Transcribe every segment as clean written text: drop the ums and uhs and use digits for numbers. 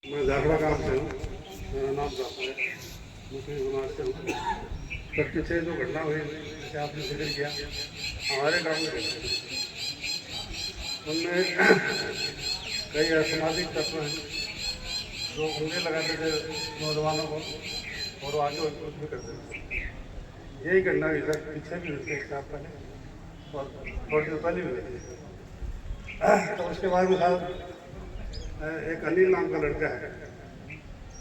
मैं झागड़ा गांव से हूँ। मेरा नाम जाफर है। मुस्लिम समाज से हूँ। कल पीछे जो घटना हुई जैसे आपने जिक्र किया हमारे गांव में रहते हैं, उनमें कई असामाजिक तत्व हैं जो उंगली लगाते थे नौजवानों को और वो आगे कुछ भी करते थे। यही घटना हुई सर, पीछे भी हुई थी 1 साल पहले और थोड़ी देर पहले भी हुई थी। तो उसके बाद में साहब एक अनिल नाम का लड़का है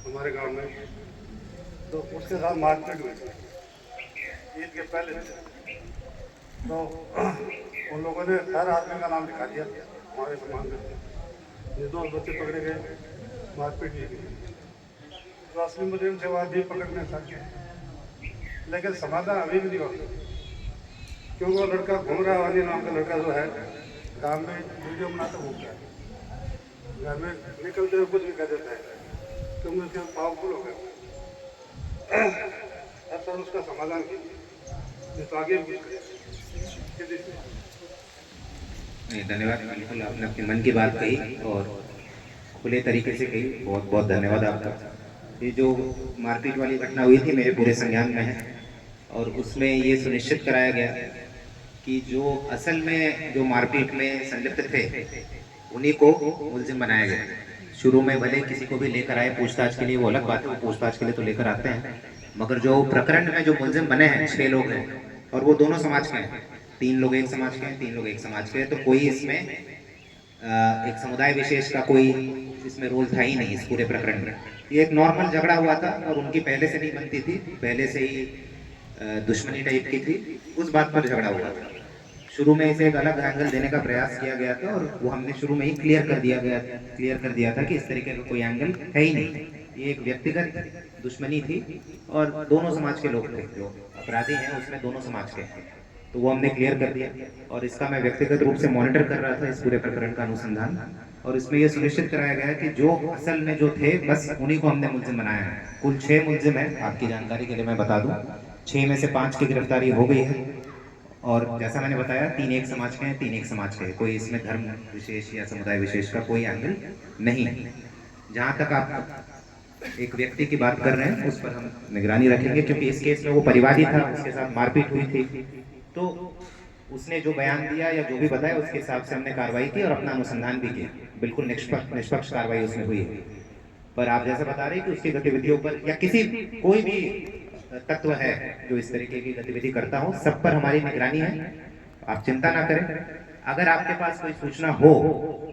हमारे गांव में, तो उसके साथ मारपीट हुई थी ईद के पहले से। तो उन लोगों ने हर आदमी का नाम लिखा दिया हमारे समाज में। निर्दोष बच्चे पकड़े गए, मारपीट भी की। तो असली मुजरिम से वह भी पकड़ने सके, लेकिन समाधान अभी भी नहीं हो सका क्योंकि वो लड़का घूम रहा है। अनिल नाम का लड़का जो है गांव में वीडियो बनाकर घूमता है, घर में निकलते हुए कुछ भी कर देता है क्योंकि उसके पावरफुल हो गए। अब सर उसका समाधान कीजिए, तो आगे भी धन्यवाद। बिल्कुल आपने अपने मन की बात कही और खुले तरीके से कही। बहुत बहुत धन्यवाद आपका। ये जो मारपीट वाली घटना हुई थी मेरे पूरे संज्ञान में है और उसमें ये सुनिश्चित कराया गया कि जो असल में जो मारपीट में संलिप्त थे उन्हीं को मुलजिम बनाया गया। शुरू में भले किसी को भी लेकर आए पूछताछ के लिए, वो अलग बात है, वो पूछताछ के लिए तो लेकर आते हैं, मगर जो प्रकरण में जो मुलजिम बने हैं 6 लोग हैं और वो दोनों समाज के हैं। 3 लोग एक समाज के हैं, 3 लोग एक समाज के हैं, तो कोई इसमें एक समुदाय विशेष का कोई इसमें रोल था ही नहीं इस पूरे प्रकरण में। ये एक नॉर्मल झगड़ा हुआ था और उनकी पहले से नहीं बनती थी, पहले से ही दुश्मनी टाइप की थी, उस बात पर झगड़ा हुआ था। शुरू में इसे एक अलग एंगल देने का प्रयास किया गया था और वो हमने शुरू में ही क्लियर कर दिया था कि इस तरीके का कोई एंगल है ही नहीं। ये एक व्यक्तिगत दुश्मनी थी और दोनों समाज के लोग थे जो अपराधी हैं, उसमें दोनों समाज के हैं, तो वो हमने क्लियर कर दिया। और इसका मैं व्यक्तिगत रूप से मॉनिटर कर रहा था इस पूरे प्रकरण का अनुसंधान, और इसमें यह सुनिश्चित कराया गया कि जो असल में जो थे बस उन्हीं को हमने मुलजिम बनाया है। कुल 6 मुलजिम है, आपकी जानकारी के लिए मैं बता दूं। 6 में से 5 की गिरफ्तारी हो गई है और जैसा मैंने बताया 3 एक समाज के हैं, 3 एक समाज के हैं। कोई इसमें धर्म विशेष या समुदाय विशेष का कोई एंगल नहीं है। जहां तक आप एक व्यक्ति की बात कर रहे हैं उस पर हम निगरानी रखेंगे, क्योंकि इस केस में वो परिवादी था, उसके साथ मारपीट हुई थी, तो उसने जो बयान दिया या जो भी बताया उसके हिसाब से हमने कार्रवाई की और अपना अनुसंधान भी किया। बिल्कुल निष्पक्ष कार्रवाई उसमें हुई है। पर आप जैसा बता रहे हैं कि उसकी गतिविधियों पर या किसी कोई भी तत्व है जो इस तरीके की गतिविधि करता हो, सब पर हमारी निगरानी है, आप चिंता ना करें। अगर आपके पास कोई सूचना हो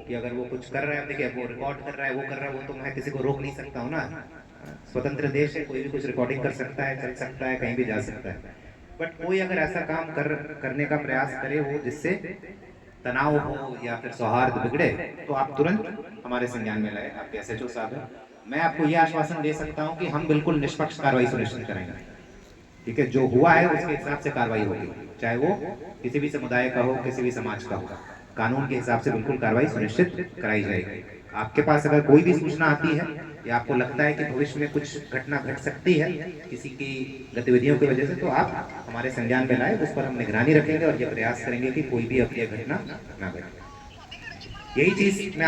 कि अगर वो कुछ कर रहा है, देखिए वो रिकॉर्ड कर रहा है, वो कर रहा है, वो तो मैं किसी को रोक नहीं सकता हूँ ना, स्वतंत्र देश है, कोई भी कुछ रिकॉर्डिंग कर सकता है, चल सकता है, कहीं भी जा सकता है। बट कोई अगर ऐसा काम करने का प्रयास करे हो जिससे तनाव हो या फिर सौहार्द बिगड़े, तो आप तुरंत हमारे संज्ञान में लाए। आपके एसएचओ साहब हैं, मैं आपको यह आश्वासन दे सकता हूं कि हम बिल्कुल निष्पक्ष कार्रवाई सुनिश्चित कराएंगे। ठीक है, जो हुआ है उसके हिसाब से कार्रवाई होगी, चाहे वो किसी भी समुदाय का हो, किसी भी समाज का हो, कानून के हिसाब से बिल्कुल कार्रवाई सुनिश्चित कराई जाएगी। आपके पास अगर कोई भी सूचना आती है या आपको लगता है कि भविष्य में कुछ घटना घट सकती है किसी की गतिविधियों की वजह से, तो आप हमारे संज्ञान में लाए, उस पर हम निगरानी रखेंगे और ये प्रयास करेंगे कि कोई भी अप्रिय घटना ना घटे। यही चीज मैं